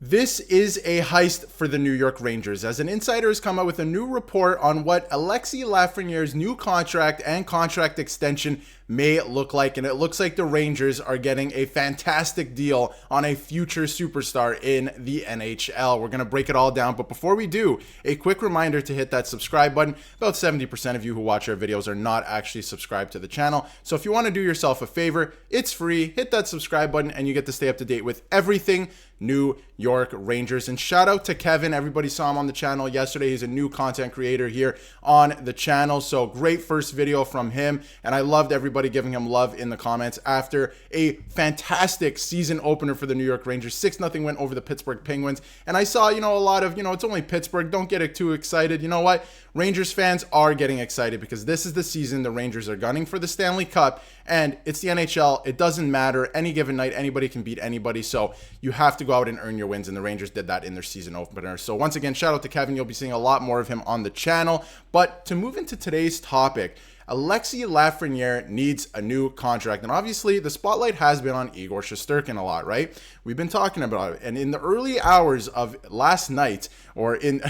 This is a heist for the New York Rangers, as an insider has come out with a new report on what Alexis Lafreniere's new contract and contract extension may look like, and it looks like the Rangers are getting a fantastic deal on a future superstar in the NHL. We're going to break it all down, but before we do, a quick reminder to hit that subscribe button. About 70% of you who watch our videos are not actually subscribed to the channel, so if you want to do yourself a favor, it's free. Hit that subscribe button and you get to stay up to date with everything New York Rangers. And shout out to Kevin. Everybody saw him on the channel yesterday. He's a new content creator here on the channel, so great first video from him, and I loved everybody giving him love in the comments after a fantastic season opener for the New York Rangers. 6-0 win over the Pittsburgh Penguins, and I saw, a lot of, it's only Pittsburgh, don't get it too excited. You know what? Rangers fans are getting excited because this is the season the Rangers are gunning for the Stanley Cup, and it's the NHL. It doesn't matter. Any given night, anybody can beat anybody, so you have to go out and earn your wins, and the Rangers did that in their season opener. So once again, shout out to Kevin. You'll be seeing a lot more of him on the channel. But to move into today's topic, Alexis Lafreniere needs a new contract. And obviously, the spotlight has been on Igor Shesterkin a lot, right? We've been talking about it. And in the early hours of last night, or in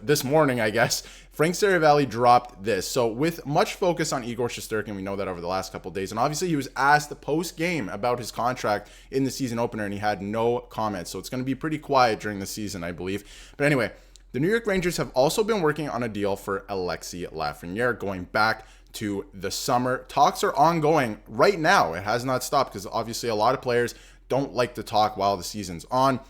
this morning, I guess, Frank Seravalli dropped this. So with much focus on Igor Shesterkin, we know that over the last couple of days. And obviously, he was asked post-game about his contract in the season opener, and he had no comments. So it's going to be pretty quiet during the season, I believe. But anyway, the New York Rangers have also been working on a deal for Alexis Lafreniere going back to the summer. Talks are ongoing right now. It has not stopped because obviously a lot of players don't like to talk while the season's on,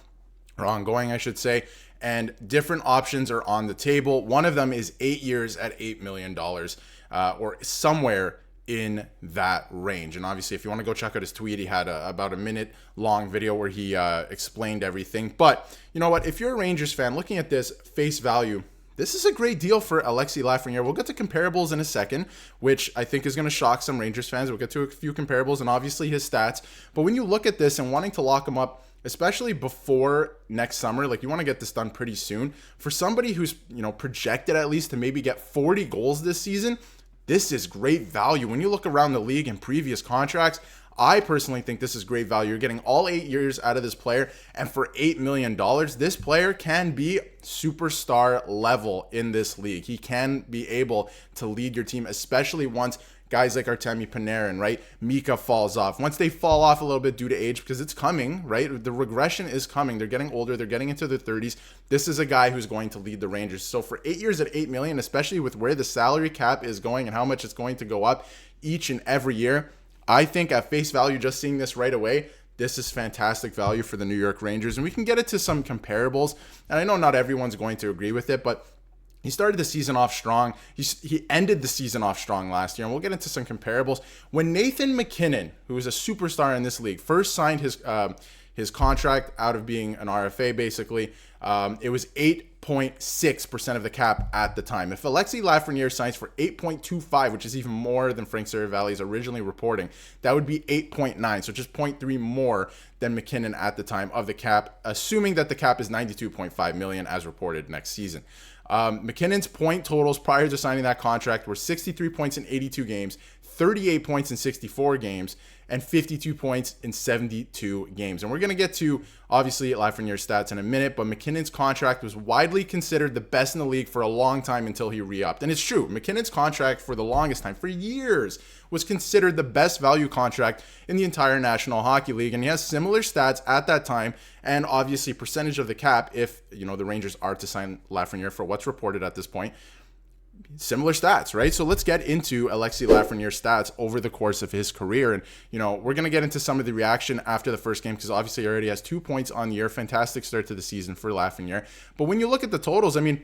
or ongoing, I should say. And different options are on the table. One of them is 8 years at $8 million, or somewhere in that range. And obviously, if you want to go check out his tweet, he had about a minute long video where he explained everything. But you know what? If you're a Rangers fan, looking at this face value, this is a great deal for Alexis Lafreniere. We'll get to comparables in a second, which I think is going to shock some Rangers fans. We'll get to a few comparables and obviously his stats. But when you look at this and wanting to lock him up, especially before next summer, like you want to get this done pretty soon. For somebody who's, projected at least to maybe get 40 goals this season, this is great value. When you look around the league and previous contracts, I personally think this is great value. You're getting all 8 years out of this player, and for $8 million, this player can be superstar level in this league. He can be able to lead your team, especially once guys like Artemi Panarin, right? Mika falls off. Once they fall off a little bit due to age, because it's coming, right? The regression is coming. They're getting older. They're getting into their 30s. This is a guy who's going to lead the Rangers. So for 8 years at $8 million, especially with where the salary cap is going and how much it's going to go up each and every year, I think at face value, just seeing this right away, this is fantastic value for the New York Rangers. And we can get into some comparables. And I know not everyone's going to agree with it, but he started the season off strong. He ended the season off strong last year, and we'll get into some comparables. When Nathan MacKinnon, who is a superstar in this league, first signed his contract out of being an RFA, basically, it was 8.6% of the cap at the time. If Alexis Lafreniere signs for 8.25, which is even more than Frank Seravalli is originally reporting, that would be 8.9, so just 0.3 more than MacKinnon at the time of the cap, assuming that the cap is $92.5 million as reported next season. McKinnon's point totals prior to signing that contract were 63 points in 82 games, 38 points in 64 games, and 52 points in 72 games. And we're going to get to, obviously, Lafreniere's stats in a minute, but McKinnon's contract was widely considered the best in the league for a long time until he re-upped. And it's true, McKinnon's contract for the longest time, for years, was considered the best value contract in the entire National Hockey League. And he has similar stats at that time, and obviously percentage of the cap if, the Rangers are to sign Lafreniere for what's reported at this point. Similar stats, right? So let's get into Alexis Lafreniere's stats over the course of his career. And, we're going to get into some of the reaction after the first game because obviously he already has 2 points on the year. Fantastic start to the season for Lafreniere. But when you look at the totals, the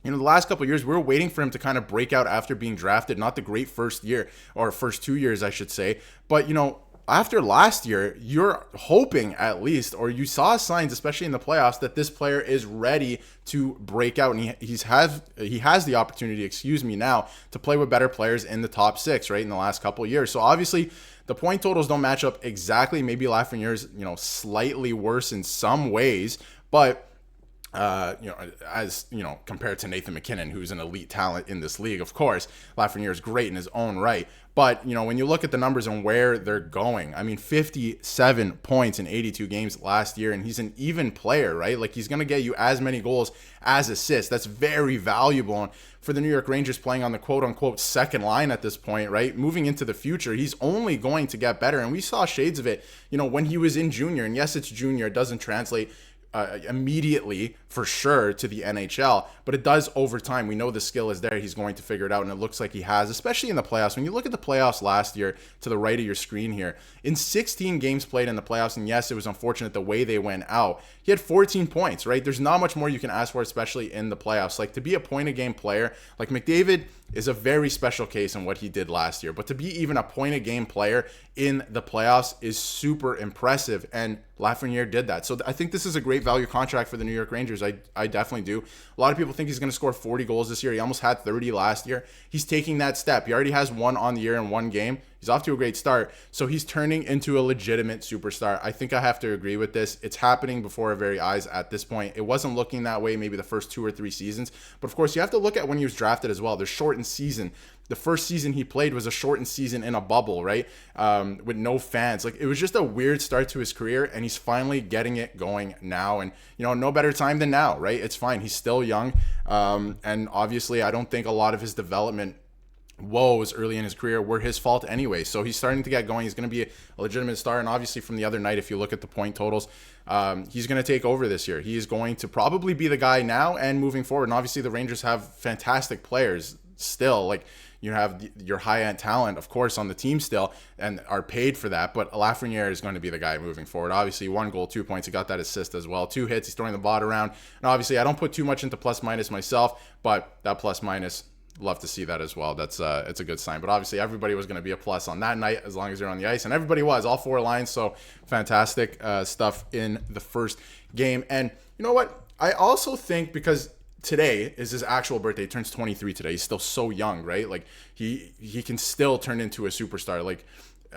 last couple of years, we were waiting for him to kind of break out after being drafted. Not the great first year, or first 2 years, I should say. But, after last year, you're hoping at least, or you saw signs, especially in the playoffs, that this player is ready to break out, and he has the opportunity, now, to play with better players in the top six, right, in the last couple of years. So obviously, the point totals don't match up exactly. Maybe Lafreniere's, slightly worse in some ways, but as compared to Nathan McKinnon, who's an elite talent in this league. Of course, Lafreniere is great in his own right. But, when you look at the numbers and where they're going, 57 points in 82 games last year, and he's an even player, right? Like, he's going to get you as many goals as assists. That's very valuable. And for the New York Rangers playing on the quote-unquote second line at this point, right? Moving into the future, he's only going to get better. And we saw shades of it, when he was in junior. And yes, it's junior. It doesn't translate immediately for sure to the NHL, but it does over time. We know the skill is there. He's going to figure it out, and it looks like he has, especially in the playoffs. When you look at the playoffs last year, to the right of your screen here, in 16 games played in the playoffs, and yes, it was unfortunate the way they went out, he had 14 points, right? There's not much more you can ask for, especially in the playoffs. Like, to be a point-a-game player, like McDavid is a very special case in what he did last year, but to be even a point-a-game player in the playoffs is super impressive, and Lafreniere did that. So I think this is a great value contract for the New York Rangers. I definitely do. A lot of people think he's going to score 40 goals this year. He almost had 30 last year. He's taking that step. He already has one on the year in one game. He's off to a great start. So he's turning into a legitimate superstar. I think I have to agree with this. It's happening before our very eyes at this point. It wasn't looking that way maybe the first 2 or 3 seasons. But of course, you have to look at when he was drafted as well. The shortened season. The first season he played was a shortened season in a bubble, right? With no fans. Like, it was just a weird start to his career, and he's finally getting it going now. And, no better time than now, right? It's fine. He's still young. And obviously, I don't think a lot of his development woes early in his career were his fault anyway. So he's starting to get going. He's going to be a legitimate star. And obviously, from the other night, if you look at the point totals, he's going to take over this year. He is going to probably be the guy now and moving forward. And obviously, the Rangers have fantastic players still. Like, you have your high-end talent, of course, on the team still, and are paid for that. But Lafreniere is going to be the guy moving forward. Obviously, 1 goal, 2 points. He got that assist as well. 2 hits. He's throwing the ball around. And obviously, I don't put too much into plus-minus myself, but that plus-minus, love to see that as well. That's it's a good sign. But obviously, everybody was going to be a plus on that night as long as they're on the ice, and everybody was, all 4 lines. So fantastic stuff in the first game. And you know what? I also think, because today is his actual birthday. He turns 23 today. He's still so young, right? Like, he can still turn into a superstar. Like,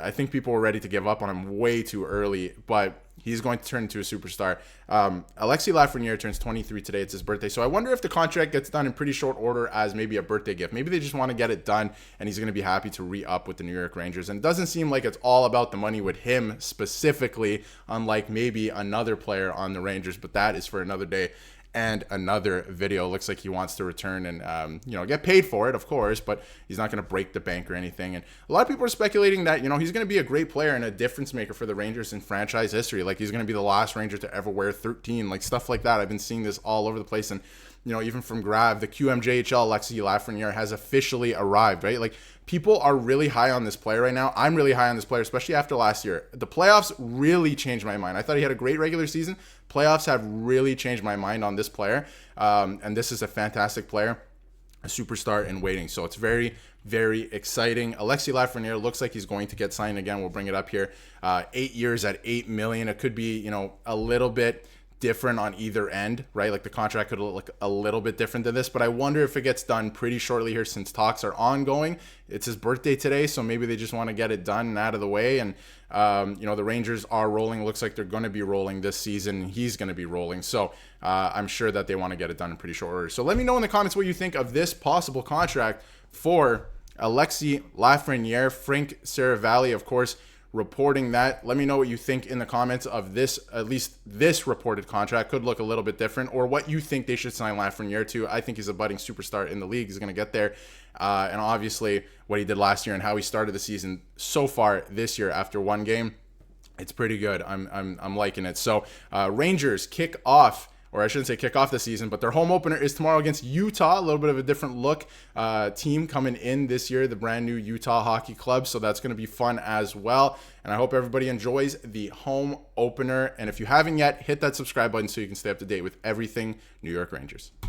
I think people were ready to give up on him way too early, but he's going to turn into a superstar. Alexis Lafreniere turns 23 today. It's his birthday. So I wonder if the contract gets done in pretty short order as maybe a birthday gift. Maybe they just want to get it done, and he's going to be happy to re-up with the New York Rangers. And it doesn't seem like it's all about the money with him specifically, unlike maybe another player on the Rangers, but that is for another day and another video. Looks like he wants to return and get paid for it, of course, but he's not going to break the bank or anything. And a lot of people are speculating that he's going to be a great player and a difference maker for the Rangers in franchise history. Like, he's going to be the last Ranger to ever wear 13, like stuff like that. I've been seeing this all over the place. And even from Grav, the QMJHL Alexis Lafreniere has officially arrived, right? Like, people are really high on this player right now. I'm really high on this player, especially after last year. The playoffs really changed my mind. I thought he had a great regular season. Playoffs have really changed my mind on this player. And this is a fantastic player, a superstar in waiting. So it's very, very exciting. Alexis Lafreniere looks like he's going to get signed again. We'll bring it up here. 8 years at $8 million. It could be, a little bit different on either end, right? Like, the contract could look a little bit different than this, but I wonder if it gets done pretty shortly here since talks are ongoing. It's his birthday today, so maybe they just want to get it done and out of the way. And the Rangers are rolling. It looks like they're going to be rolling this season. He's going to be rolling, so I'm sure that they want to get it done in pretty short order. So let me know in the comments what you think of this possible contract for Alexis Lafreniere. Frank Saravalli, of course, reporting that. Let me know what you think in the comments of this. At least this reported contract could look a little bit different, or what you think they should sign Lafreniere to. I think he's a budding superstar in the league. He's going to get there. And obviously what he did last year and how he started the season so far this year after 1 game, it's pretty good. I'm liking it. So Rangers kick off, or I shouldn't say kick off the season, but their home opener is tomorrow against Utah. A little bit of a different look team coming in this year, the brand new Utah Hockey Club. So that's going to be fun as well. And I hope everybody enjoys the home opener. And if you haven't yet, hit that subscribe button so you can stay up to date with everything New York Rangers.